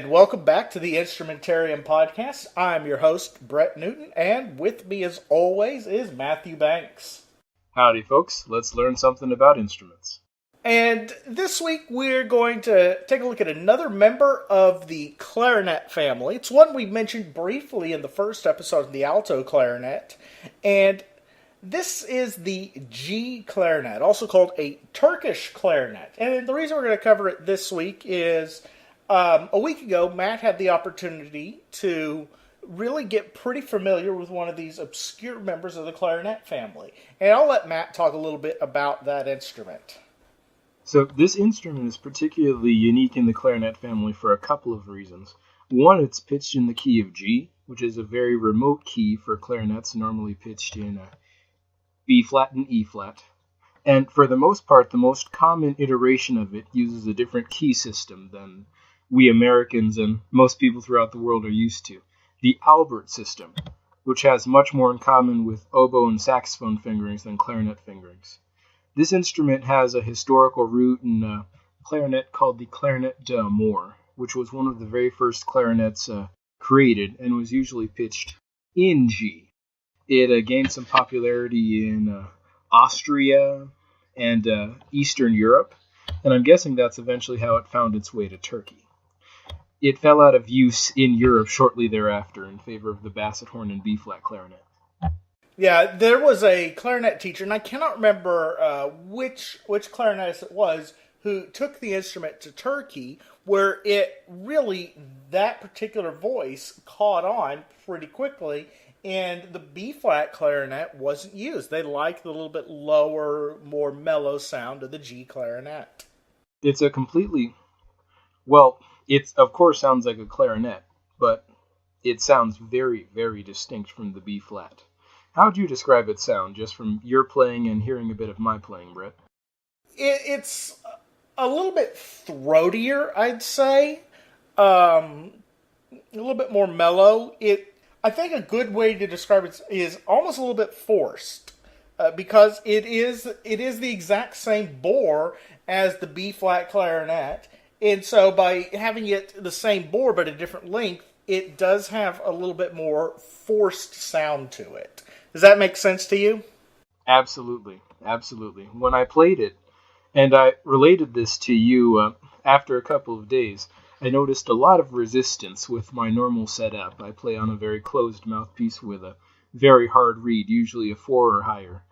And welcome back to the Instrumentarium podcast. I'm your host, Brett Newton, and with me as always is Matthew Banks. Howdy folks, let's learn something about instruments. And this week we're going to take a look at another member of the clarinet family. It's one we mentioned briefly in the first episode of the alto clarinet, and this is the G Clarinet, also called a Turkish clarinet. And the reason we're going to cover it this week is a week ago, Matt had the opportunity to really get pretty familiar with one of these obscure members of the clarinet family. And I'll let Matt talk a little bit about that instrument. So this instrument is particularly unique in the clarinet family for a couple of reasons. One, it's pitched in the key of G, which is a very remote key for clarinets, normally pitched in B flat and E flat. And for the most part, the most common iteration of it uses a different key system than we Americans and most people throughout the world are used to. The Albert system, which has much more in common with oboe and saxophone fingerings than clarinet fingerings. This instrument has a historical root in a clarinet called the Clarinet d'Amour, which was one of the very first clarinets created and was usually pitched in G. It gained some popularity in Austria and Eastern Europe, and I'm guessing that's eventually how it found its way to Turkey. It fell out of use in Europe shortly thereafter in favor of the basset horn and B-flat clarinet. Yeah, there was a clarinet teacher, and I cannot remember which clarinetist it was, who took the instrument to Turkey, where that particular voice caught on pretty quickly, and the B-flat clarinet wasn't used. They liked the little bit lower, more mellow sound of the G clarinet. It's a completely... it of course sounds like a clarinet, but it sounds very, very distinct from the B-flat. How would you describe its sound, just from your playing and hearing a bit of my playing, Brett? It's a little bit throatier, I'd say. A little bit more mellow. I think a good way to describe it is almost a little bit forced, because it is the exact same bore as the B-flat clarinet. And so by having it the same bore but a different length, it does have a little bit more forced sound to it. Does that make sense to you? Absolutely, absolutely. When I played it, and I related this to you after a couple of days, I noticed a lot of resistance with my normal setup. I play on a very closed mouthpiece with a very hard reed, usually a 4 or higher.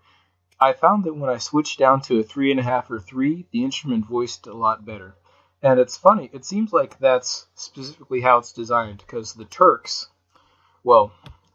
I found that when I switched down to a 3.5 or 3, the instrument voiced a lot better. And it's funny, it seems like that's specifically how it's designed, because the Turks,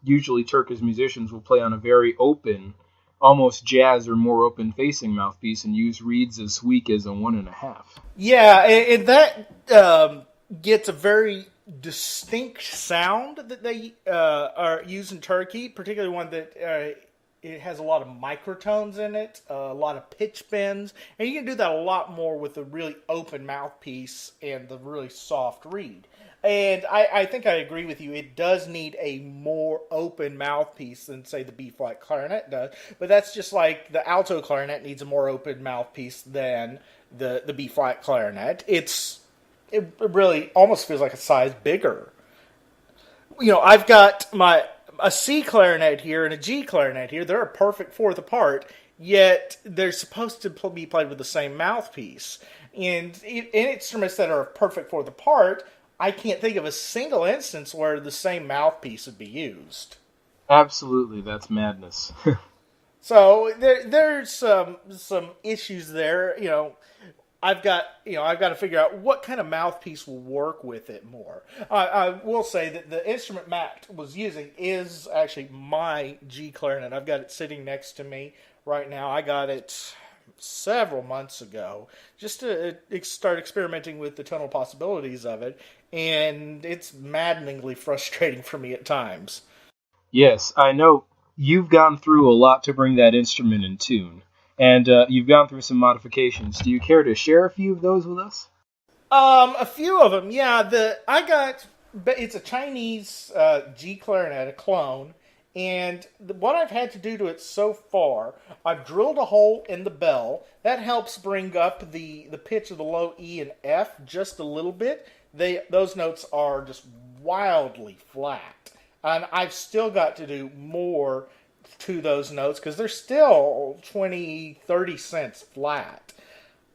usually Turkish musicians will play on a very open, almost jazz or more open-facing mouthpiece and use reeds as weak as a 1.5. Yeah, and that gets a very distinct sound that they are using in Turkey, particularly one that it has a lot of microtones in it, a lot of pitch bends, and you can do that a lot more with a really open mouthpiece and the really soft reed. And I think I agree with you. It does need a more open mouthpiece than, say, the B-flat clarinet does. But that's just like the alto clarinet needs a more open mouthpiece than the B-flat clarinet. It really almost feels like a size bigger. You know, I've got a C clarinet here and a G clarinet here. They're a perfect fourth apart, yet they're supposed to be played with the same mouthpiece. And in instruments that are a perfect fourth apart, I can't think of a single instance where the same mouthpiece would be used. Absolutely, that's madness. So there's some issues there. I've got to figure out what kind of mouthpiece will work with it more. I will say that the instrument Matt was using is actually my G clarinet. I've got it sitting next to me right now. I got it several months ago just to start experimenting with the tonal possibilities of it, and it's maddeningly frustrating for me at times. Yes, I know you've gone through a lot to bring that instrument in tune. And you've gone through some modifications. Do you care to share a few of those with us? A few of them, yeah. It's a Chinese G clarinet, a clone, and what I've had to do to it so far, I've drilled a hole in the bell. That helps bring up the pitch of the low E and F just a little bit, those notes are just wildly flat. And I've still got to do more to those notes because they're still 20, 30 cents flat.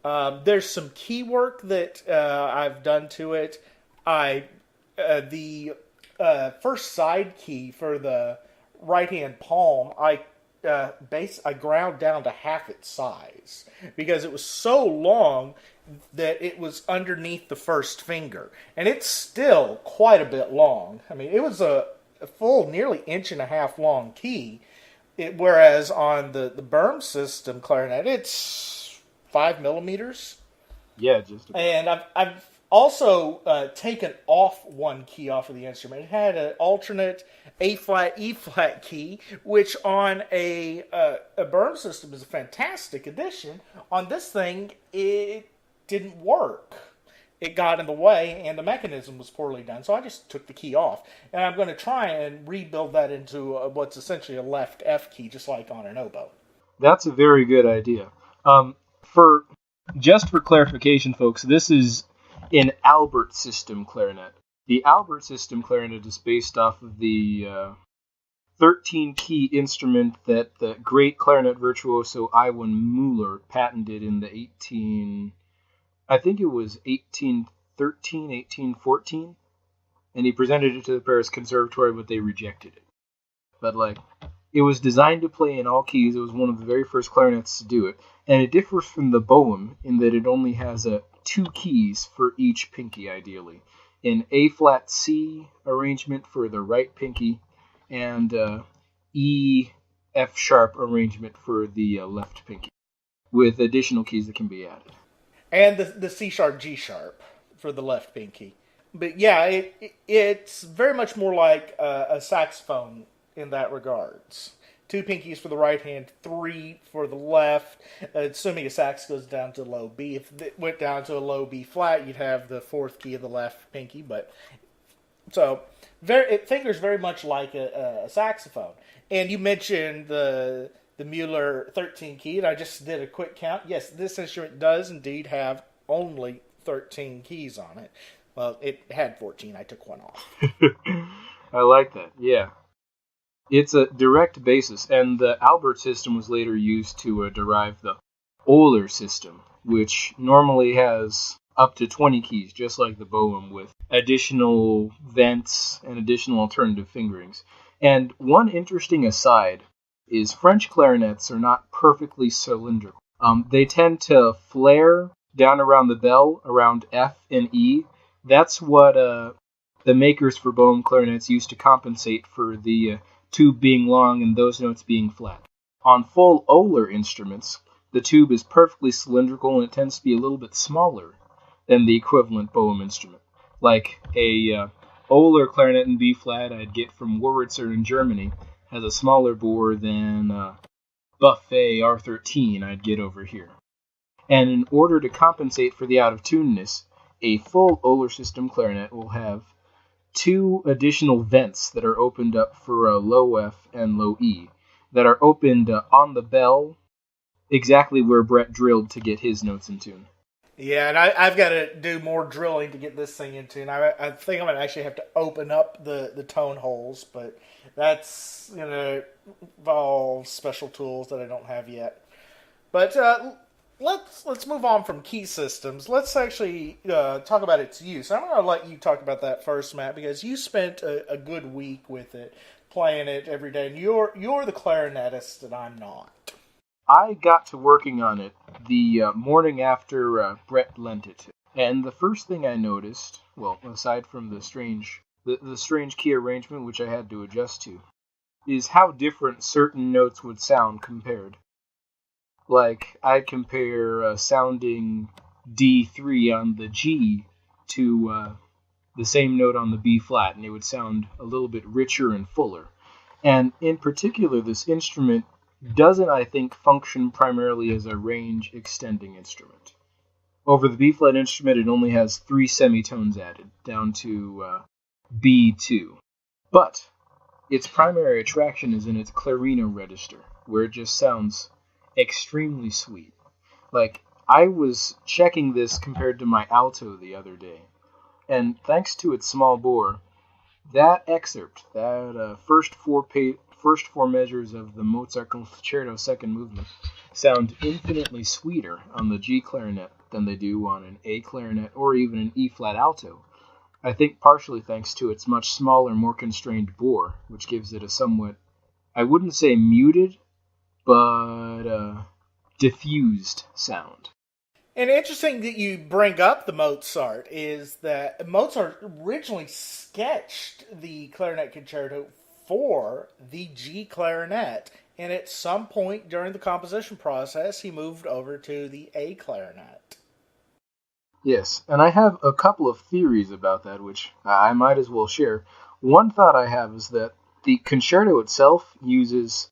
There's some key work that I've done to it. The first side key for the right hand palm, I ground down to half its size because it was so long that it was underneath the first finger, and it's still quite a bit long. I mean, it was a full nearly inch and a half long key, whereas on the Berm system clarinet, it's 5 millimeters. Yeah, just about. And I've also taken off one key off of the instrument. It had an alternate A flat E flat key, which on a Berm system is a fantastic addition. On this thing, it didn't work. It got in the way, and the mechanism was poorly done. So I just took the key off, and I'm going to try and rebuild that into what's essentially a left F key, just like on an oboe. That's a very good idea. For clarification, folks, this is an Albert system clarinet. The Albert system clarinet is based off of the 13-key instrument that the great clarinet virtuoso Iwan Müller patented in the 1813, 1814, and he presented it to the Paris Conservatory, but they rejected it. But it was designed to play in all keys. It was one of the very first clarinets to do it, and it differs from the Boehm in that it only has 2 keys for each pinky, ideally. An A flat C arrangement for the right pinky, and E F sharp arrangement for the left pinky, with additional keys that can be added. And the C sharp G sharp for the left pinky. But yeah, it's very much more like a saxophone in that regards. 2 pinkies for the right hand, 3 for the left. Assuming a sax goes down to low B. If it went down to a low B flat, you'd have the 4th key of the left pinky. But so it fingers very much like a saxophone. And you mentioned the Müller 13 key, and I just did a quick count. Yes, this instrument does indeed have only 13 keys on it. Well, it had 14. I took one off. I like that. Yeah. It's a direct basis, and the Albert system was later used to derive the Euler system, which normally has up to 20 keys, just like the Boehm, with additional vents and additional alternative fingerings. And one interesting aside is French clarinets are not perfectly cylindrical. They tend to flare down around the bell, around F and E. That's what the makers for Boehm clarinets used to compensate for the tube being long and those notes being flat. On full Euler instruments, the tube is perfectly cylindrical and it tends to be a little bit smaller than the equivalent Boehm instrument. Like a Euler clarinet in B flat I'd get from Wurlitzer in Germany has a smaller bore than Buffet R13 I'd get over here. And in order to compensate for the out-of-tuneness, a full Euler system clarinet will have 2 additional vents that are opened up for low F and low E that are opened on the bell exactly where Brett drilled to get his notes in tune. Yeah, and I've got to do more drilling to get this thing in tune. I think I'm going to actually have to open up the tone holes, but that's going to involve special tools that I don't have yet. But let's move on from key systems. Let's actually talk about its use. I'm going to let you talk about that first, Matt, because you spent a good week with it, playing it every day, and you're the clarinetist, and I'm not. I got to working on it the morning after Brett lent it. And the first thing I noticed, well, aside from the strange key arrangement which I had to adjust to, is how different certain notes would sound compared. Like, I'd compare sounding D3 on the G to the same note on the B flat, and it would sound a little bit richer and fuller. And in particular, this instrument doesn't, I think, function primarily as a range-extending instrument. Over the B-flat instrument, it only has 3 semitones added, down to B2. But its primary attraction is in its clarino register, where it just sounds extremely sweet. Like, I was checking this compared to my alto the other day. And thanks to its small bore, that excerpt, that first four measures of the Mozart Concerto Second Movement, sound infinitely sweeter on the G Clarinet than they do on an A Clarinet or even an E flat alto. I think partially thanks to its much smaller, more constrained bore, which gives it a somewhat, I wouldn't say muted, but diffused sound. And interesting that you bring up the Mozart is that Mozart originally sketched the clarinet concerto for the G clarinet, and at some point during the composition process, he moved over to the A clarinet. Yes, and I have a couple of theories about that, which I might as well share. One thought I have is that the concerto itself uses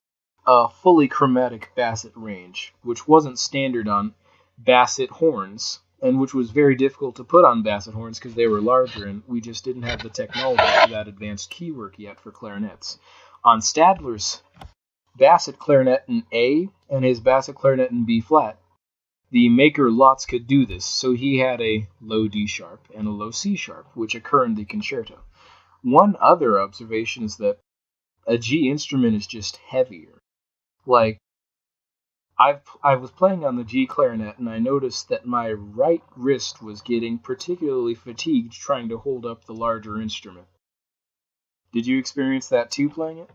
a fully chromatic basset range, which wasn't standard on basset horns, and which was very difficult to put on basset horns because they were larger, and we just didn't have the technology for that advanced keywork yet for clarinets. On Stadler's basset clarinet in A and his basset clarinet in B flat, the maker Lotz could do this, so he had a low D sharp and a low C sharp, which occur in the concerto. One other observation is that a G instrument is just heavier. Like, I was playing on the G clarinet and I noticed that my right wrist was getting particularly fatigued trying to hold up the larger instrument. Did you experience that too playing it?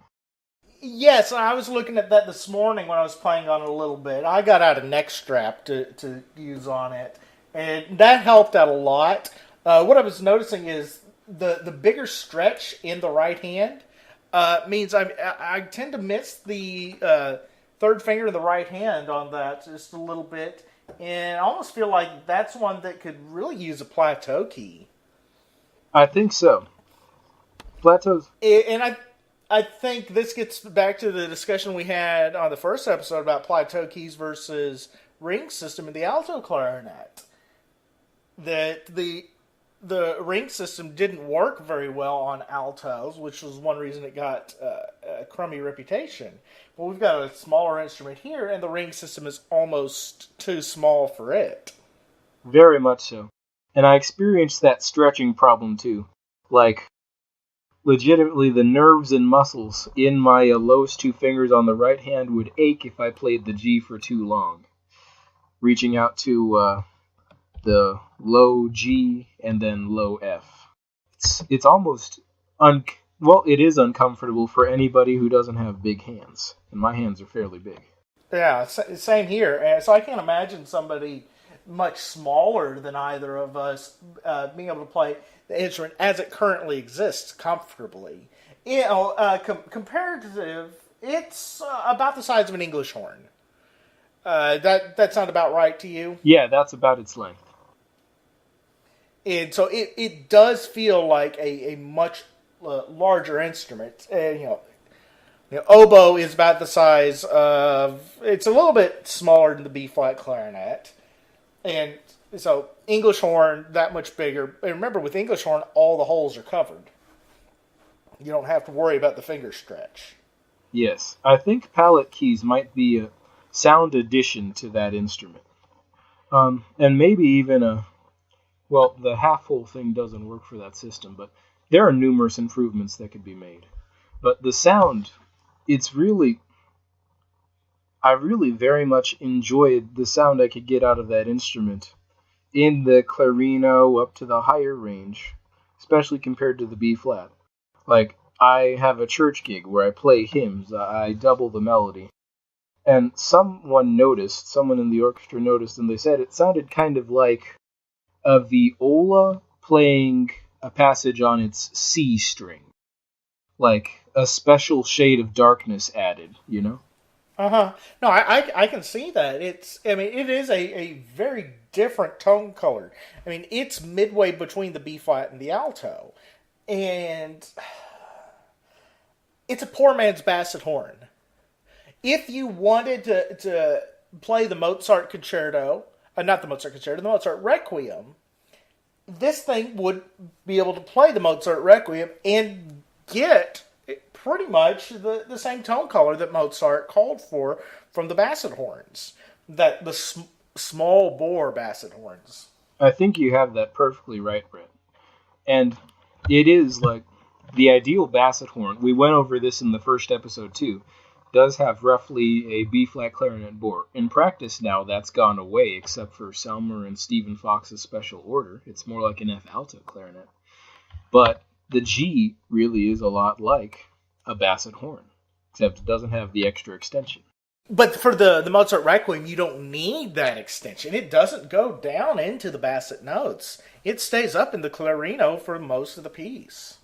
Yes, I was looking at that this morning when I was playing on it a little bit. I got out a neck strap to use on it, and that helped out a lot. What I was noticing is the bigger stretch in the right hand means I tend to miss the third finger of the right hand on that just a little bit, and I almost feel like that's one that could really use a plateau key. I think so. Plateaus. And I think this gets back to the discussion we had on the first episode about plateau keys versus ring system in the alto clarinet. That the ring system didn't work very well on altos, which was one reason it got a crummy reputation. But we've got a smaller instrument here, and the ring system is almost too small for it. Very much so. And I experienced that stretching problem too. Like, legitimately, the nerves and muscles in my lowest two fingers on the right hand would ache if I played the G for too long. Reaching out to the low G and then low F. It's almost it is uncomfortable for anybody who doesn't have big hands, and my hands are fairly big. Yeah, same here. And so I can't imagine somebody much smaller than either of us being able to play the instrument as it currently exists comfortably. You know, comparative, it's about the size of an English horn. That sound about right to you? Yeah, that's about its length. And so it does feel like a much larger instrument. Oboe is about the size of, it's a little bit smaller than the B flat clarinet. And so English horn, that much bigger. And remember, with English horn, all the holes are covered. You don't have to worry about the finger stretch. Yes, I think palette keys might be a sound addition to that instrument. And maybe even the half-hole thing doesn't work for that system, but there are numerous improvements that could be made. But the sound, I really very much enjoyed the sound I could get out of that instrument in the clarino up to the higher range, especially compared to the B flat. Like, I have a church gig where I play hymns, I double the melody. And someone in the orchestra noticed, and they said it sounded kind of like a viola playing a passage on its C string. Like a special shade of darkness added, you know? Uh-huh. No, I can see that. It is a very different tone color. I mean, it's midway between the B flat and the alto. And it's a poor man's basset horn. If you wanted to play the Mozart concerto, not the Mozart concerto, the Mozart Requiem, this thing would be able to play the Mozart Requiem and get pretty much the same tone color that Mozart called for from the basset horns, that the small bore basset horns. I think you have that perfectly right, Brett. And it is like the ideal basset horn. We went over this in the first episode too. Does have roughly a B-flat clarinet bore. In practice now, that's gone away, except for Selmer and Stephen Fox's special order. It's more like an F-alto clarinet. But the G really is a lot like a basset horn, except it doesn't have the extra extension. But for the Mozart Requiem, you don't need that extension. It doesn't go down into the basset notes. It stays up in the clarino for most of the piece.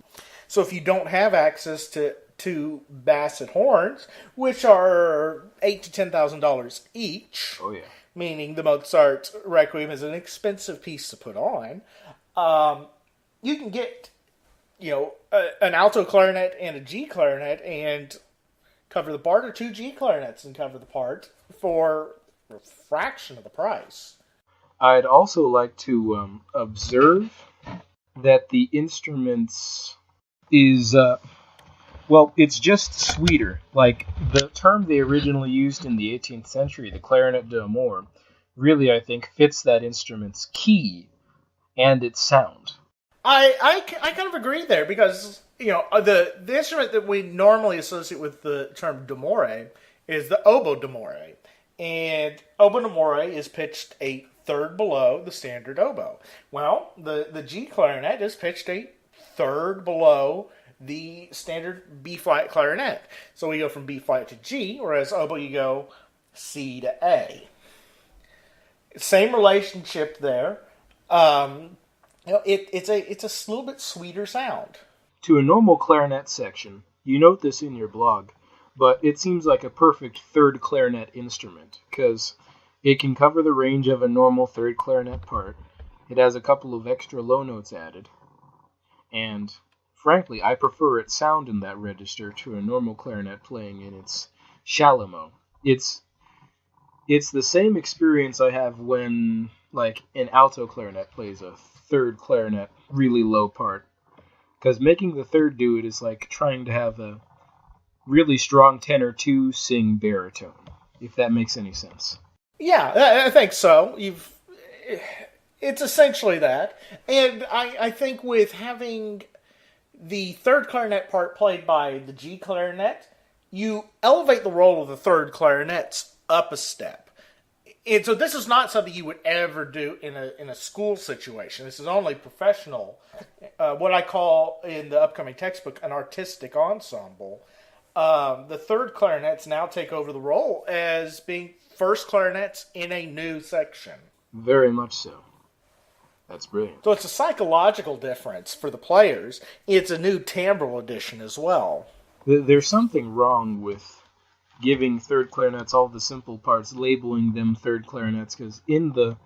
So if you don't have access to basset horns, which are $8,000 to $10,000 each, Oh yeah, meaning the Mozart Requiem is an expensive piece to put on, you can get an alto clarinet and a G clarinet and cover the part, or two G clarinets and cover the part for a fraction of the price. I'd also like to observe that the instruments is, it's just sweeter. Like, the term they originally used in the 18th century, the clarinet d'amour, really, I think, fits that instrument's key and its sound. I kind of agree there, because the instrument that we normally associate with the term d'amore is the oboe d'amore, and oboe d'amore is pitched a third below the standard oboe. Well, the G clarinet is pitched a third below the standard B-flat clarinet. So we go from B-flat to G, whereas oboe you go C to A. Same relationship there. It's a little bit sweeter sound. To a normal clarinet section, you note this in your blog, but it seems like a perfect third clarinet instrument, because it can cover the range of a normal third clarinet part. It has a couple of extra low notes added, and frankly, I prefer its sound in that register to a normal clarinet playing in its chalumeau. It's the same experience I have when, like, an alto clarinet plays a third clarinet really low part. Because making the third do it is like trying to have a really strong tenor 2 sing baritone, if that makes any sense. Yeah, I think so. It's essentially that. And I think with having the third clarinet part played by the G clarinet, you elevate the role of the third clarinets up a step. And so this is not something you would ever do in a school situation. This is only professional. What I call in the upcoming textbook an artistic ensemble. The third clarinets now take over the role as being first clarinets in a new section. Very much so. That's brilliant. So it's a psychological difference for the players. It's a new timbral addition as well. There's something wrong with giving third clarinets all the simple parts, labeling them third clarinets, because in the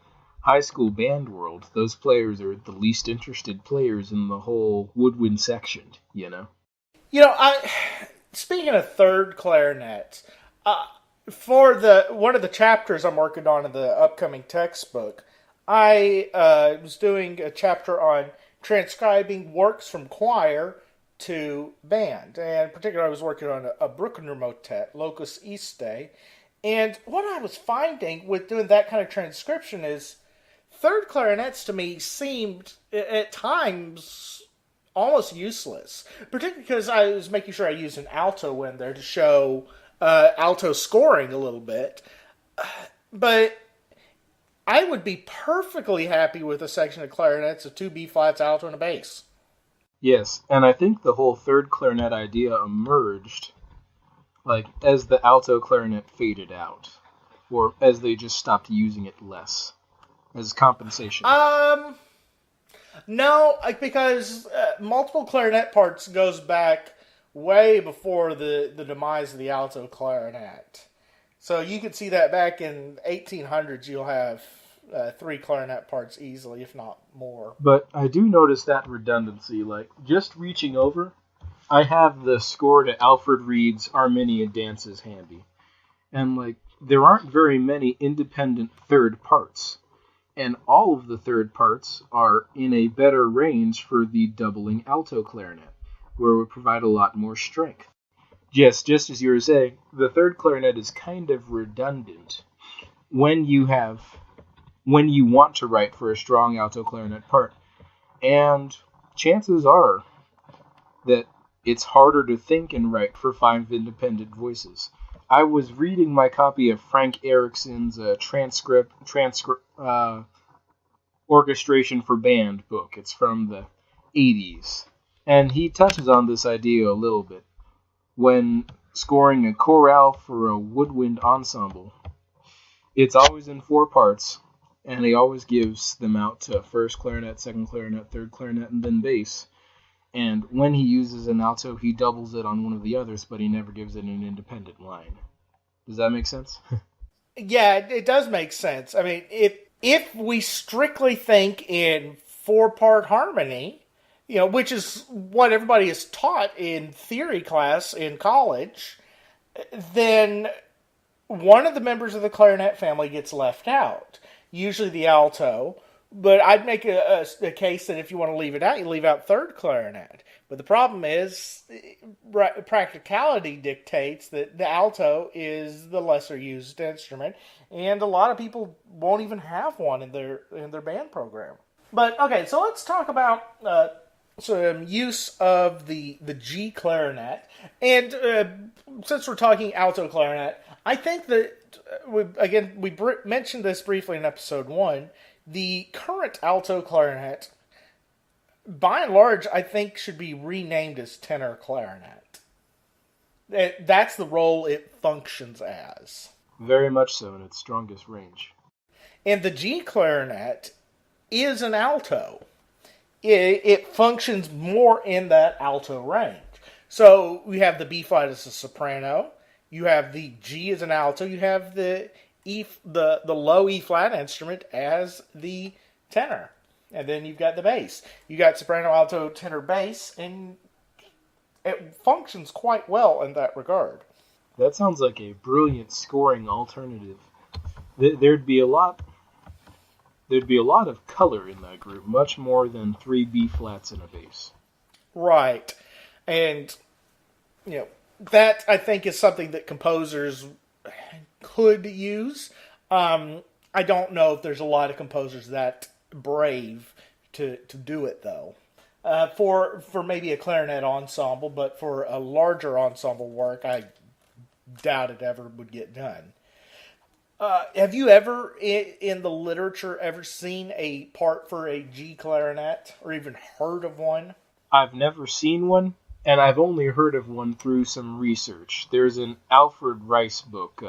high school band world, those players are the least interested players in the whole woodwind section, Speaking of third clarinets, for one of the chapters I'm working on in the upcoming textbook, I was doing a chapter on transcribing works from choir to band. And in particular, I was working on a Bruckner motet, Locus Iste. And what I was finding with doing that kind of transcription is third clarinets to me seemed at times almost useless. Particularly because I was making sure I used an alto in there to show alto scoring a little bit. But I would be perfectly happy with a section of clarinets of two B-flats, alto, and a bass. Yes, and I think the whole third clarinet idea emerged, as the alto clarinet faded out, or as they just stopped using it less, as compensation. No, because multiple clarinet parts goes back way before the demise of the alto clarinet. So you could see that back in 1800s, you'll have 3 clarinet parts easily, if not more. But I do notice that redundancy, just reaching over, I have the score to Alfred Reed's Armenian Dances handy. And, there aren't very many independent third parts. And all of the third parts are in a better range for the doubling alto clarinet, where it would provide a lot more strength. Yes, just as you were saying, the third clarinet is kind of redundant when you want to write for a strong alto clarinet part. And chances are that it's harder to think and write for 5 independent voices. I was reading my copy of Frank Erickson's orchestration for band book. It's from the 80s. And he touches on this idea a little bit. When scoring a chorale for a woodwind ensemble, it's always in 4 parts, and he always gives them out to first clarinet, second clarinet, third clarinet, and then bass. And when he uses an alto, he doubles it on one of the others, but he never gives it an independent line. Does that make sense? Yeah, it does make sense. I mean, if we strictly think in 4-part harmony, which is what everybody is taught in theory class in college, then one of the members of the clarinet family gets left out, usually the alto. But I'd make a case that if you want to leave it out, you leave out third clarinet. But the problem is, practicality dictates that the alto is the lesser used instrument, and a lot of people won't even have one in their band program. But okay, so let's talk about some use of the G clarinet. And since we're talking alto clarinet, I think that we mentioned this briefly in episode 1. The current alto clarinet, by and large, I think should be renamed as tenor clarinet. That's the role it functions as. Very much so, in its strongest range. And the G clarinet is an alto. It functions more in that alto range. So we have the B flat as a soprano. You have the G as an alto. You have the low E flat instrument as the tenor. And then you've got the bass. You got soprano, alto, tenor, bass, and it functions quite well in that regard. That sounds like a brilliant scoring alternative. There'd be a lot of color in that group, much more than 3 B flats and a bass. Right. And that I think is something that composers could use. I don't know if there's a lot of composers that brave to do it, though. For maybe a clarinet ensemble, but for a larger ensemble work, I doubt it ever would get done. Have you ever, in the literature, ever seen a part for a G clarinet, or even heard of one? I've never seen one, and I've only heard of one through some research. There's an Alfred Rice book,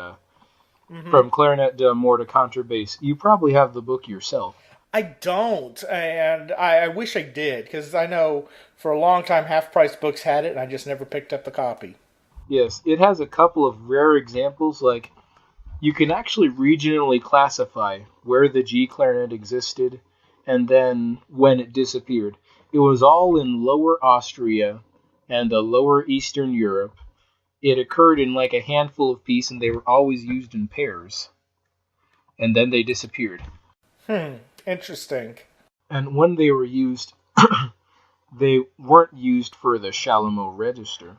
From Clarinet d'Amour to Contrabass. You probably have the book yourself. I don't, and I wish I did, because I know for a long time half-price books had it, and I just never picked up the copy. Yes, it has a couple of rare examples, like you can actually regionally classify where the G clarinet existed, and then when it disappeared. It was all in Lower Austria and the Lower Eastern Europe. It occurred in like a handful of pieces, and they were always used in pairs. And then they disappeared. Interesting. And when they were used, they weren't used for the Chalumeau register,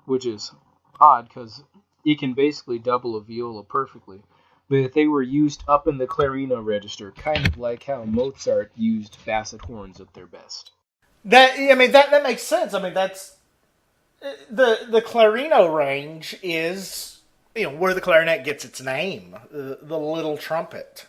which is odd because it can basically double a viola perfectly. But they were used up in the clarino register, kind of like how Mozart used basset horns at their best. That makes sense. I mean, that's the clarino range is where the clarinet gets its name, the little trumpet.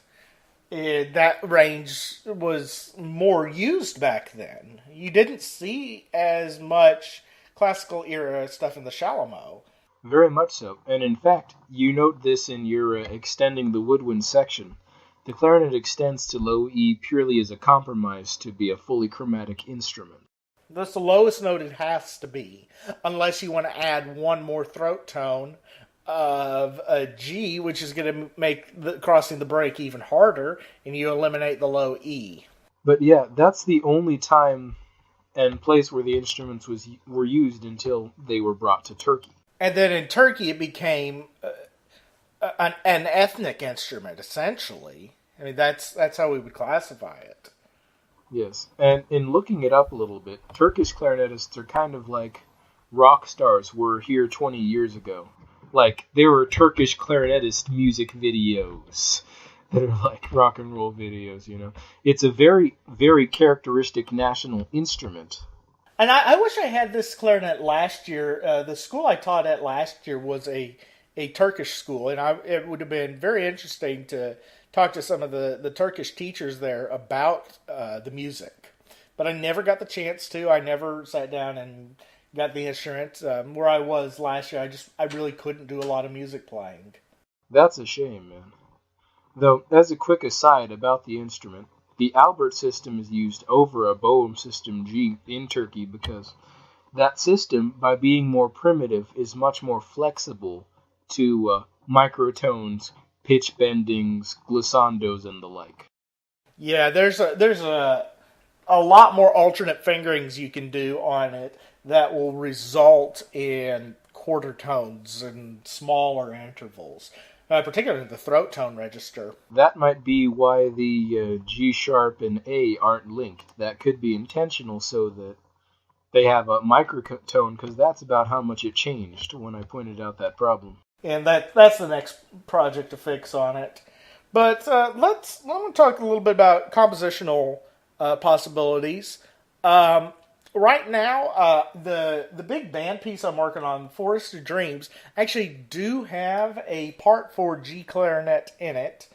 That range was more used back then. You didn't see as much classical era stuff in the Chalumeau. Very much so. And in fact, you note this in your extending the woodwind section. The clarinet extends to low E purely as a compromise to be a fully chromatic instrument. That's the lowest note it has to be, unless you want to add one more throat tone of a G, which is going to make crossing the break even harder, and you eliminate the low E. But yeah, that's the only time and place where the instruments were used until they were brought to Turkey. And then in Turkey, it became an ethnic instrument, essentially. I mean, that's how we would classify it. Yes, and in looking it up a little bit, Turkish clarinetists are kind of like rock stars were here 20 years ago. Like, there were Turkish clarinetist music videos. that are like rock and roll videos, you know. It's a very, very characteristic national instrument. And I wish I had this clarinet last year. The school I taught at last year was a Turkish school, and it would have been very interesting to talk to some of the Turkish teachers there about the music. But I never got the chance to. I never sat down and got the instrument. Where I was last year, I really couldn't do a lot of music playing. That's a shame, man. Though, as a quick aside about the instrument, the Albert system is used over a Boehm system G in Turkey because that system, by being more primitive, is much more flexible to microtones, pitch bendings, glissandos, and the like. Yeah, there's a lot more alternate fingerings you can do on it that will result in quarter tones and smaller intervals, particularly the throat tone register. That might be why the G sharp and A aren't linked. That could be intentional so that they have a microtone, because that's about how much it changed when I pointed out that problem. And that's the next project to fix on it. But let me talk a little bit about compositional possibilities. Right now, the big band piece I'm working on, Forest of Dreams, actually do have a part for G Clarinet in it.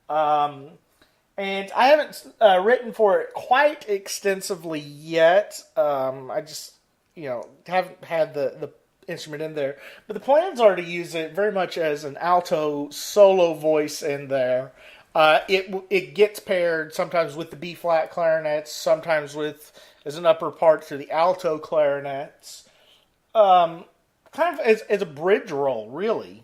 And I haven't written for it quite extensively yet. I just, haven't had the instrument in there. But the plans are to use it very much as an alto solo voice in there. It gets paired sometimes with the B flat clarinets, sometimes with as an upper part to the alto clarinets. Kind of as a bridge role, really.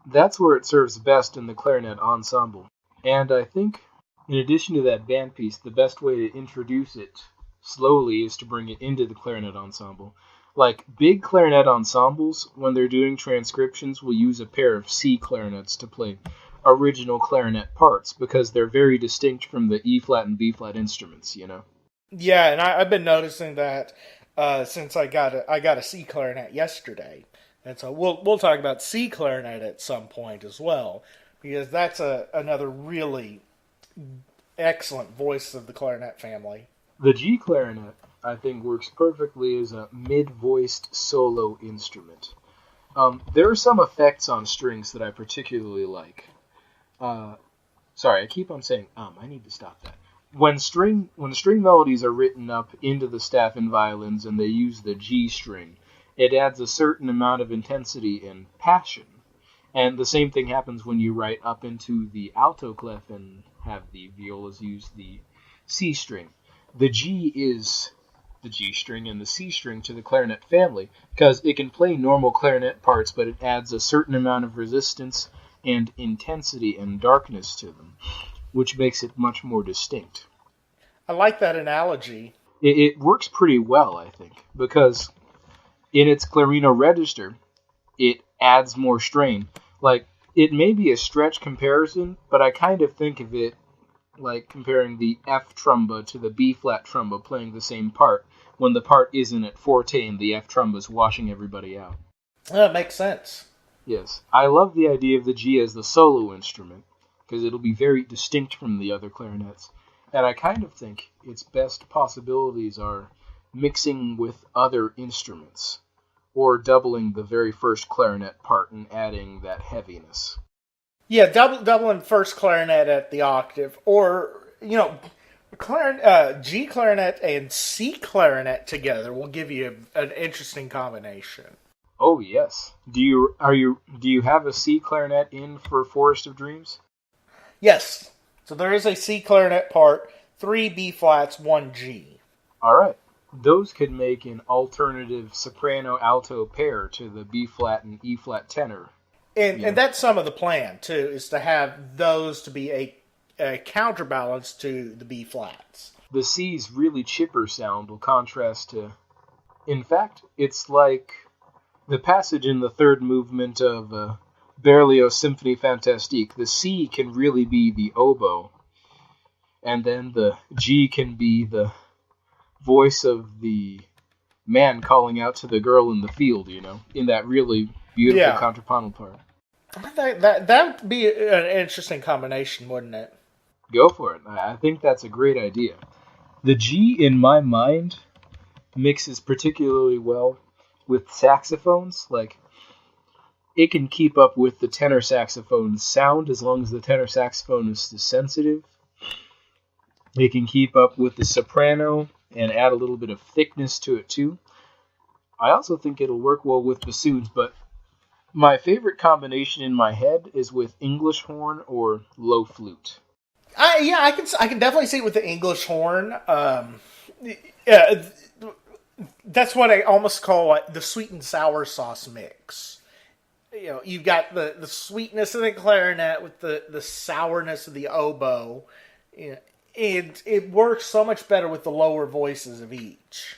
That's where it serves best in the clarinet ensemble. And I think, in addition to that band piece, the best way to introduce it slowly is to bring it into the clarinet ensemble. Like, big clarinet ensembles, when they're doing transcriptions, will use a pair of C clarinets to play original clarinet parts, because they're very distinct from the E flat and B flat instruments, you know? Yeah, and I've been noticing that since I got a C clarinet yesterday, and so we'll talk about C clarinet at some point as well, because that's another really excellent voice of the clarinet family. The G clarinet, I think, works perfectly as a mid-voiced solo instrument. There are some effects on strings that I particularly like. Sorry, I keep on saying I need to stop that. When string melodies are written up into the staff and violins and they use the G string, it adds a certain amount of intensity and passion. And the same thing happens when you write up into the alto clef and have the violas use the C string. The G is the G string and the C string to the clarinet family, because it can play normal clarinet parts, but it adds a certain amount of resistance and intensity and darkness to them, which makes it much more distinct. I like that analogy. It works pretty well, I think, because in its clarino register, it adds more strain. Like, it may be a stretch comparison, but I kind of think of it like comparing the F trumba to the B flat trumba playing the same part, when the part isn't at forte and the F trumba's washing everybody out. That makes sense. Yes, I love the idea of the G as the solo instrument, because it'll be very distinct from the other clarinets. And I kind of think its best possibilities are mixing with other instruments, or doubling the very first clarinet part and adding that heaviness. Yeah, doubling first clarinet at the octave, or G clarinet and C clarinet together will give you an interesting combination. Oh yes. Do you have a C clarinet in for Forest of Dreams? Yes. So there is a C clarinet part, 3 B flats, 1 G. All right. Those could make an alternative soprano-alto pair to the B flat and E flat tenor. And that's some of the plan, too, is to have those to be a counterbalance to the B flats. The C's really chipper sound will contrast to... In fact, it's like the passage in the third movement of Berlioz' Symphonie Fantastique. The C can really be the oboe, and then the G can be the voice of the man calling out to the girl in the field, in that really beautiful contrapuntal part. That would be an interesting combination, wouldn't it? Go for it. I think that's a great idea. The G, in my mind, mixes particularly well with saxophones. Like, it can keep up with the tenor saxophone sound as long as the tenor saxophone is sensitive. It can keep up with the soprano and add a little bit of thickness to it too. I also think it'll work well with bassoons, but my favorite combination in my head is with English horn or low flute. I can definitely see it with the English horn. Yeah, that's what I almost call like the sweet and sour sauce mix. You've got the sweetness of the clarinet with the sourness of the oboe. And it works so much better with the lower voices of each.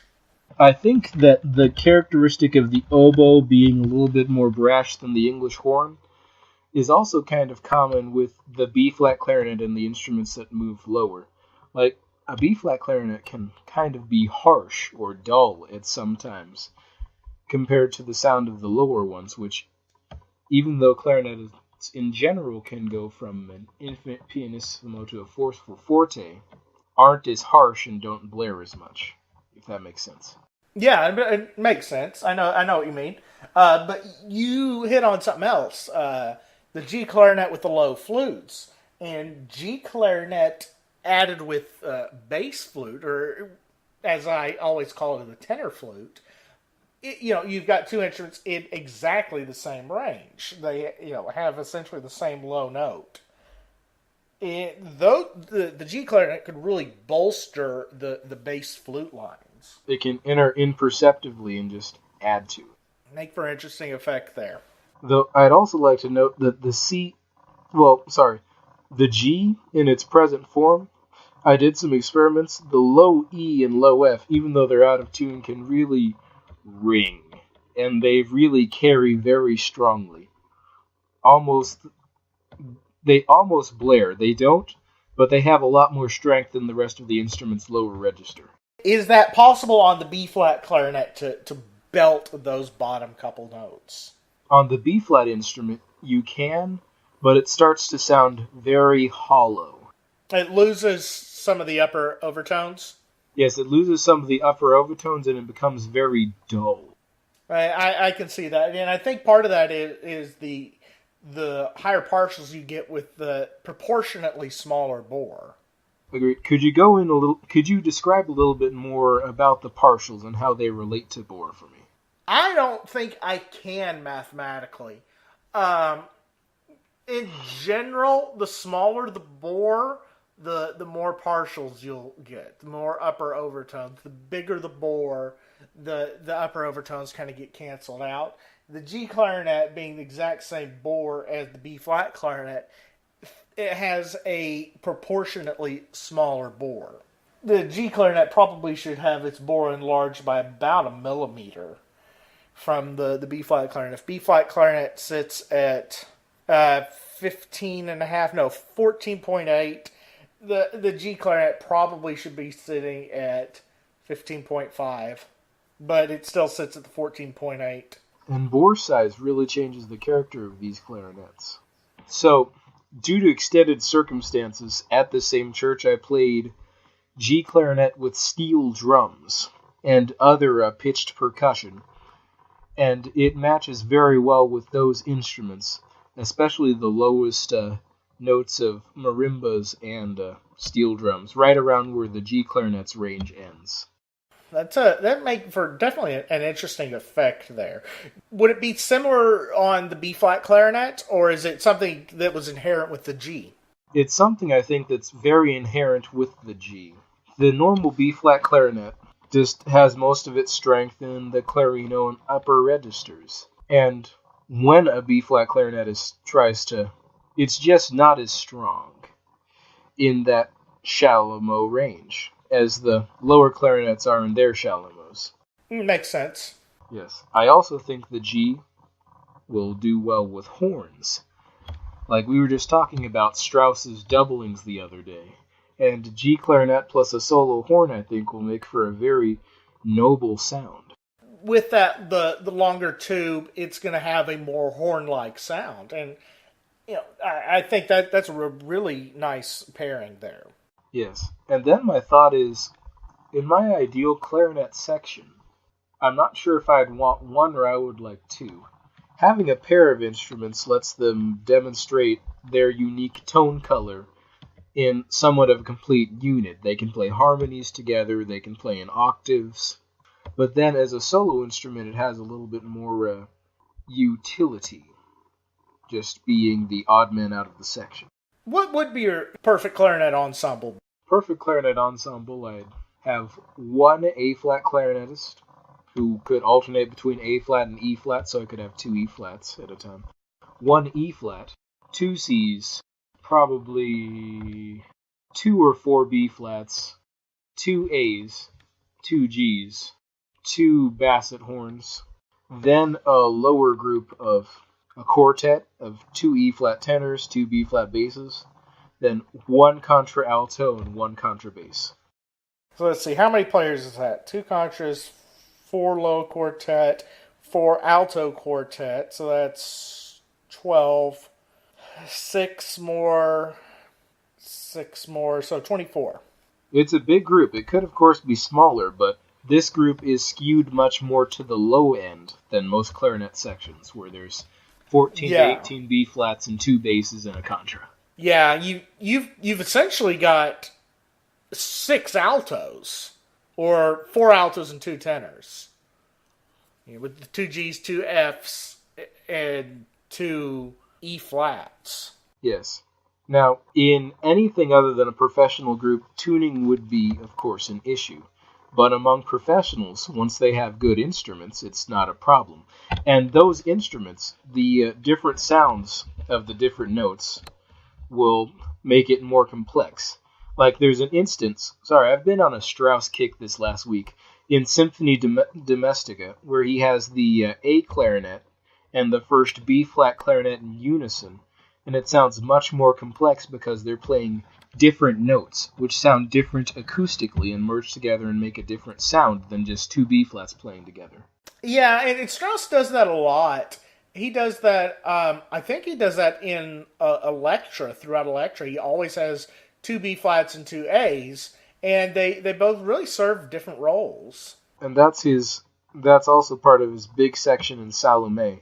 I think that the characteristic of the oboe being a little bit more brash than the English horn is also kind of common with the B flat clarinet and the instruments that move lower. Like, a B flat clarinet can kind of be harsh or dull at some times compared to the sound of the lower ones, which, even though clarinet in general can go from an infinite pianissimo to a forceful forte, aren't as harsh and don't blare as much, if that makes sense. Yeah, it makes sense. I know what you mean. But you hit on something else. The G clarinet with the low flutes and G clarinet added with bass flute, or as I always call it, the tenor flute. You've got two instruments in exactly the same range. They have essentially the same low note. Though the G clarinet could really bolster the bass flute lines. They can enter imperceptibly and just add to it. Make for an interesting effect there. Though I'd also like to note that the G in its present form, I did some experiments. The low E and low F, even though they're out of tune, can really ring. And they really carry very strongly. They almost blare. They don't, but they have a lot more strength than the rest of the instrument's lower register. Is that possible on the B flat clarinet to belt those bottom couple notes? On the B flat instrument, you can, but it starts to sound very hollow. It loses some of the upper overtones? Yes, it loses some of the upper overtones and it becomes very dull. I can see that. And I think part of that is the higher partials you get with the proportionately smaller bore. Agreed. Could you describe a little bit more about the partials and how they relate to bore for me? I don't think I can mathematically. In general, the smaller the bore, the more partials you'll get, the more upper overtones. The bigger the bore, the upper overtones kind of get canceled out. The G clarinet being the exact same bore as the B flat clarinet, it has a proportionately smaller bore. The G clarinet probably should have its bore enlarged by about a millimeter from the B flat clarinet. If B flat clarinet sits at 14.8, the G clarinet probably should be sitting at 15.5, but it still sits at the 14.8. And bore size really changes the character of these clarinets. So, due to extended circumstances, at the same church I played G clarinet with steel drums and other pitched percussion, and it matches very well with those instruments, especially the lowest notes of marimbas and steel drums, right around where the G clarinet's range ends. That make for definitely an interesting effect there. Would it be similar on the B flat clarinet, or is it something that was inherent with the G? It's something I think that's very inherent with the G. The normal B flat clarinet just has most of its strength in the clarino and upper registers, and when a B flat clarinet it's just not as strong in that shallow mo range as the lower clarinets are in their shallow mos. Makes sense. Yes. I also think the G will do well with horns. Like we were just talking about Strauss's doublings the other day. And G clarinet plus a solo horn, I think, will make for a very noble sound. with that the longer tube, it's going to have a more horn-like sound, and I think that's a really nice pairing there. Yes. And then my thought is, in my ideal clarinet section, I'm not sure if I'd want one or I would like two. Having a pair of instruments lets them demonstrate their unique tone color in somewhat of a complete unit. They can play harmonies together, they can play in octaves, but then as a solo instrument, it has a little bit more utility, just being the odd man out of the section. What would be your perfect clarinet ensemble? Perfect clarinet ensemble, I'd have one A-flat clarinetist who could alternate between A-flat and E-flat, so I could have two E-flats at a time. One E-flat, two Cs, probably two or four B-flats, two A's, two G's, two basset horns, then a lower group of a quartet of two E-flat tenors, two B-flat basses, then one contralto and one contrabass. So let's see, how many players is that? Two contras, four low quartet, four alto quartet, so that's 12. Six more, so 24. It's a big group. It could, of course, be smaller, but this group is skewed much more to the low end than most clarinet sections, where there's 14 to 18 B flats and two basses and a contra. Yeah, you've essentially got six altos, or four altos and two tenors, with the two G's, two F's, and two E flats. Yes. Now, in anything other than a professional group, tuning would be, of course, an issue. But among professionals, once they have good instruments, it's not a problem. And those instruments, the different sounds of the different notes, will make it more complex. Like there's an instance, I've been on a Strauss kick this last week, in Symphony Domestica, where he has the A clarinet and the first B-flat clarinet in unison, and it sounds much more complex because they're playing different notes, which sound different acoustically and merge together and make a different sound than just two B-flats playing together. Yeah, and Strauss does that a lot. He does that, I think he does that in Electra, throughout Electra. He always has two B-flats and two A's, and they both really serve different roles. And that's also part of his big section in Salome.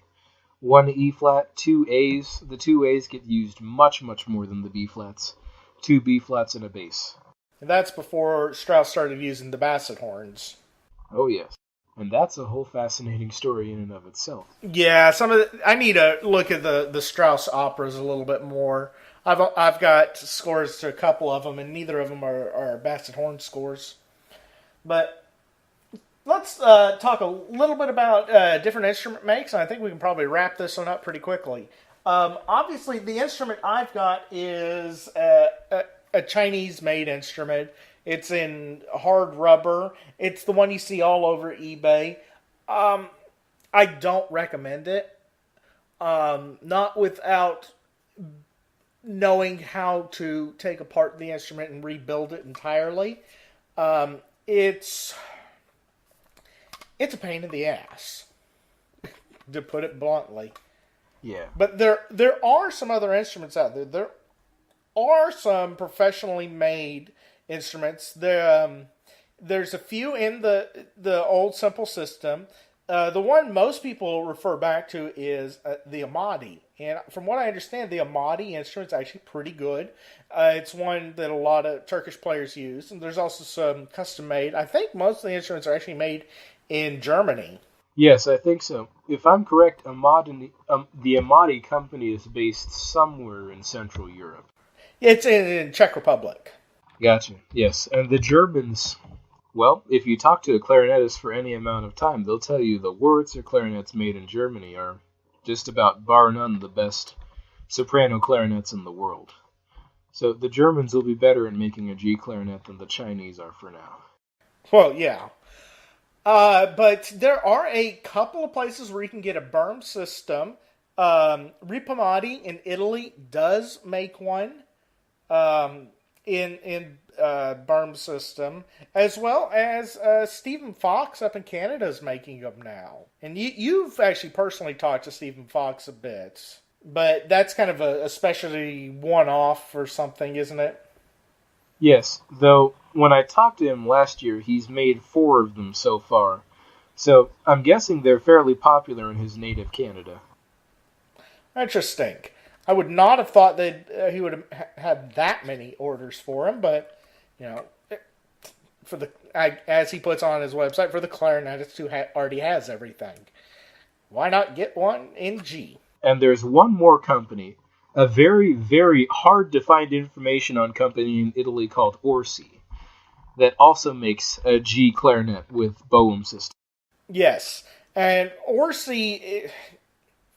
One E-flat, two A's. The two A's get used much, much more than the B-flats. Two B-flats and a bass. And that's before Strauss started using the basset horns. Oh, yes. And that's a whole fascinating story in and of itself. Yeah, I need to look at the Strauss operas a little bit more. I've got scores to a couple of them, and neither of them are basset horn scores. But let's talk a little bit about different instrument makes, and I think we can probably wrap this one up pretty quickly. Obviously, the instrument I've got is a Chinese-made instrument. It's in hard rubber. It's the one you see all over eBay. I don't recommend it. Not without knowing how to take apart the instrument and rebuild it entirely. It's a pain in the ass, to put it bluntly. Yeah. But there are some other instruments out there. There are some professionally made instruments. There's a few in the old simple system. The one most people refer back to is the Amati. And from what I understand, the Amati instrument is actually pretty good. It's one that a lot of Turkish players use. And there's also some custom made. I think most of the instruments are actually made in Germany. Yes, I think so. If I'm correct, the Amati company is based somewhere in Central Europe. It's in Czech Republic. Gotcha. Yes, and the Germans, well, if you talk to a clarinetist for any amount of time, they'll tell you the Wurlitzer clarinets made in Germany are just about, bar none, the best soprano clarinets in the world. So the Germans will be better at making a G clarinet than the Chinese are for now. Well, yeah. But there are a couple of places where you can get a berm system. Ripamati in Italy does make one. in Berm system, as well as Stephen Fox up in Canada is making them now. And you've actually personally talked to Stephen Fox a bit, but that's kind of a specialty one-off or something, isn't it? Yes, though when I talked to him last year, he's made 4 of them so far. So I'm guessing they're fairly popular in his native Canada. Interesting. I would not have thought that he would have had that many orders for him, but you know, for the as he puts on his website, for the clarinetist who already has everything, why not get one in G? And there's one more company, a very, very hard to find information on company in Italy called Orsi, that also makes a G clarinet with Boehm system. Yes, and Orsi,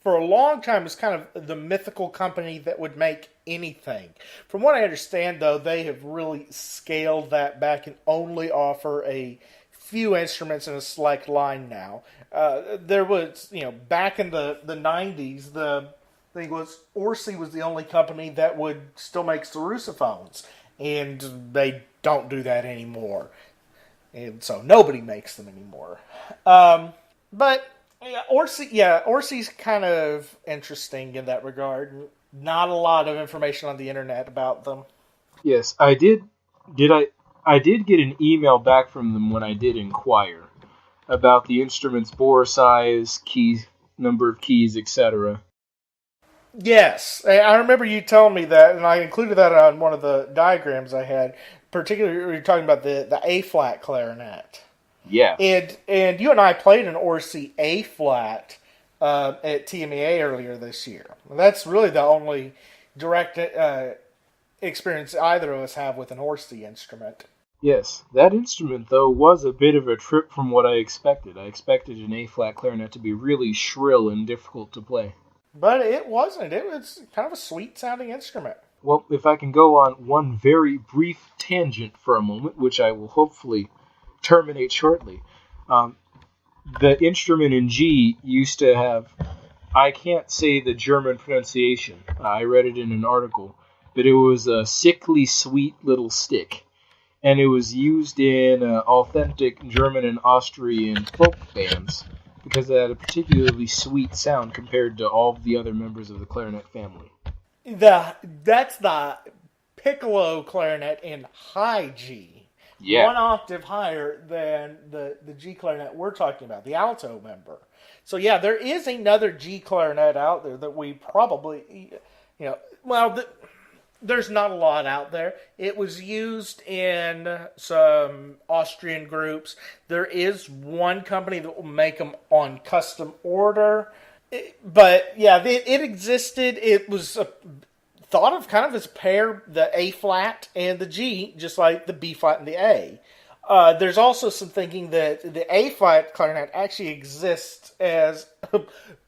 for a long time, was kind of the mythical company that would make anything. From what I understand, though, they have really scaled that back and only offer a few instruments in a select line now. There was, back in the 90s, the thing was Orsi was the only company that would still make sarrusophones, and they don't do that anymore. And so nobody makes them anymore. But Orsi's kind of interesting in that regard. Not a lot of information on the internet about them. Yes, I did. I did get an email back from them when I did inquire about the instrument's bore size, keys, number of keys, etc. Yes, I remember you telling me that, and I included that on one of the diagrams I had. Particularly, we were talking about the A flat clarinet. Yeah. And you and I played an Orsi A flat at TMEA earlier this year. That's really the only direct experience either of us have with an Orsi instrument. Yes, that instrument, though, was a bit of a trip from what I expected. I expected an A-flat clarinet to be really shrill and difficult to play. But it wasn't. It was kind of a sweet-sounding instrument. Well, if I can go on one very brief tangent for a moment, which I will hopefully terminate shortly. The instrument in G used to have, I can't say the German pronunciation. I read it in an article, but it was a sickly sweet little stick. And it was used in authentic German and Austrian folk bands because it had a particularly sweet sound compared to all of the other members of the clarinet family. That's the piccolo clarinet in high G. Yeah. 1 octave higher than the G clarinet we're talking about, the alto member. So yeah, there is another G clarinet out there that we probably, there's not a lot out there. It was used in some Austrian groups. There is one company that will make them on custom order. But yeah, it existed. It was thought of kind of as a pair, the A flat and the G, just like the B flat and the A. There's also some thinking that the A flat clarinet actually exists as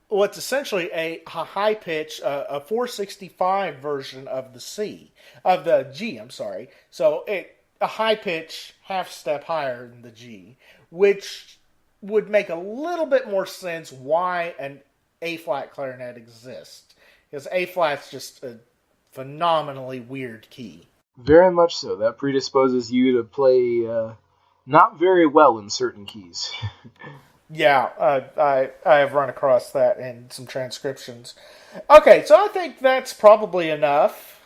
what's essentially a high pitch, a 465 version of the G. I'm sorry. So a high pitch, half step higher than the G, which would make a little bit more sense why an A flat clarinet exists, because A flat's just a phenomenally weird key. Very much so. That predisposes you to play not very well in certain keys. Yeah, I have run across that in some transcriptions. Okay, so I think that's probably enough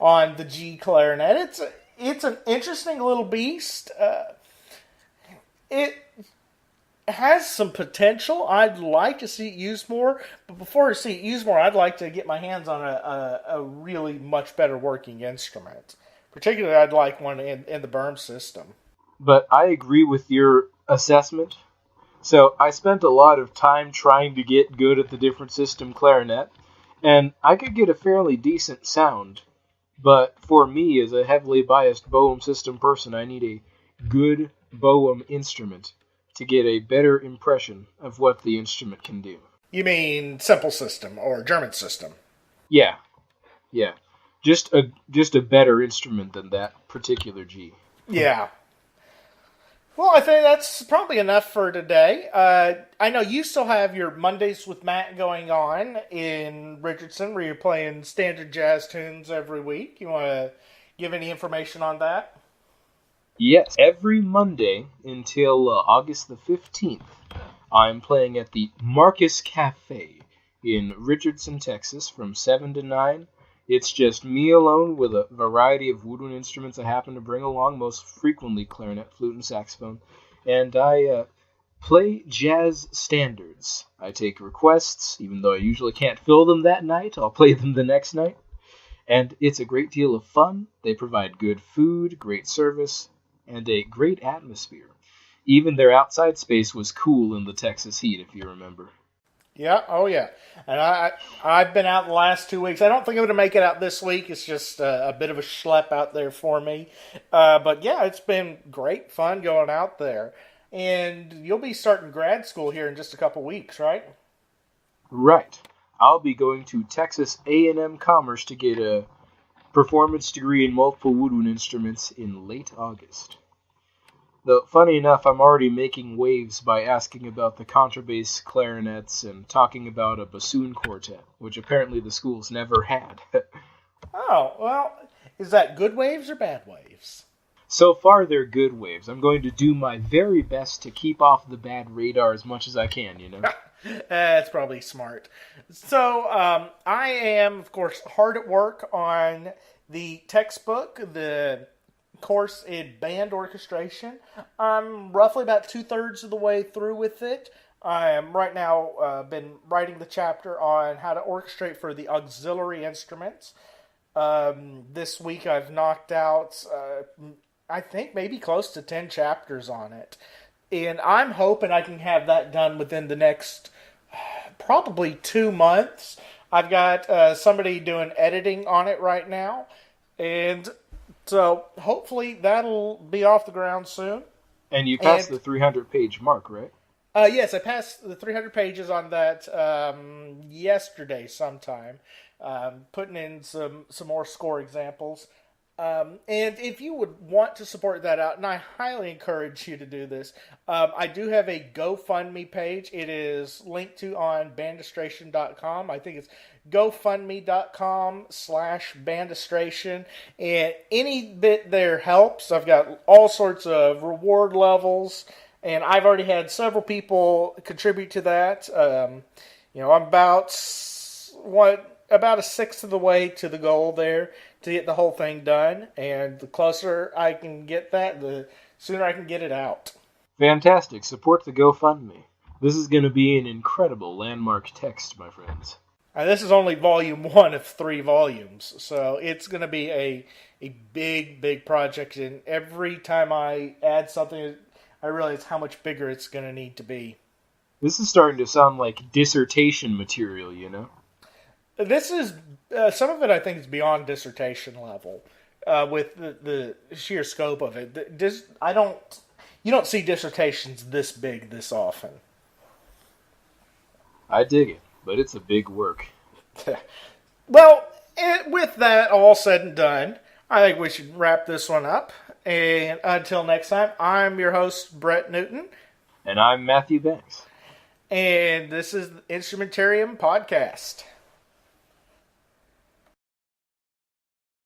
on the G clarinet. It's an interesting little beast. It has some potential. I'd like to see it used more, but before I see it used more, I'd like to get my hands on a really much better working instrument. Particularly, I'd like one in the Berm system. But I agree with your assessment. So I spent a lot of time trying to get good at the different system clarinet, and I could get a fairly decent sound. But for me, as a heavily biased Boehm system person, I need a good Boehm instrument to get a better impression of what the instrument can do. You mean simple system or German system? Yeah. Just a better instrument than that particular G. Yeah. Well, I think that's probably enough for today. I know you still have your Mondays with Matt going on in Richardson, where you're playing standard jazz tunes every week. You want to give any information on that? Yes, every Monday until August the 15th, I'm playing at the Marcus Cafe in Richardson, Texas from 7 to 9. It's just me alone with a variety of woodwind instruments I happen to bring along, most frequently clarinet, flute, and saxophone. And I play jazz standards. I take requests, even though I usually can't fill them that night. I'll play them the next night. And it's a great deal of fun. They provide good food, great service, and a great atmosphere. Even their outside space was cool in the Texas heat, if you remember. Yeah, oh yeah. And I've been out the last 2 weeks. I don't think I'm going to make it out this week. It's just a bit of a schlep out there for me. But yeah, it's been great fun going out there. And you'll be starting grad school here in just a couple weeks, right? Right. I'll be going to Texas A&M Commerce to get a performance degree in multiple woodwind instruments in late August. Though, funny enough, I'm already making waves by asking about the contrabass clarinets and talking about a bassoon quartet, which apparently the school's never had. Oh, well, is that good waves or bad waves? So far, they're good waves. I'm going to do my very best to keep off the bad radar as much as I can, you know? That's probably smart. So, I am, of course, hard at work on the textbook, the course in band orchestration. I'm roughly about 2/3 of the way through with it. I am right now been writing the chapter on how to orchestrate for the auxiliary instruments. This week I've knocked out, I think, maybe close to 10 chapters on it. And I'm hoping I can have that done within the next probably 2 months. I've got somebody doing editing on it right now. And so hopefully that'll be off the ground soon. And you passed the 300-page mark, right? Yes, I passed the 300 pages on that yesterday sometime. Putting in some more score examples. And if you would want to support that out, and I highly encourage you to do this, I do have a GoFundMe page. It is linked to on bandistration.com. I think it's gofundme.com/bandistration. And any bit there helps. I've got all sorts of reward levels, and I've already had several people contribute to that. I'm about a sixth of the way to the goal there to get the whole thing done, and the closer I can get that, the sooner I can get it out. Fantastic. Support the GoFundMe. This is going to be an incredible landmark text, my friends. This is only volume 1 of 3 volumes, so it's going to be a big, big project, and every time I add something, I realize how much bigger it's going to need to be. This is starting to sound like dissertation material, you know? This is, some of it I think is beyond dissertation level, with the sheer scope of it. You don't see dissertations this big this often. I dig it, but it's a big work. Well, with that all said and done, I think we should wrap this one up. And until next time, I'm your host, Brett Newton. And I'm Matthew Banks. And this is the Instrumentarium Podcast.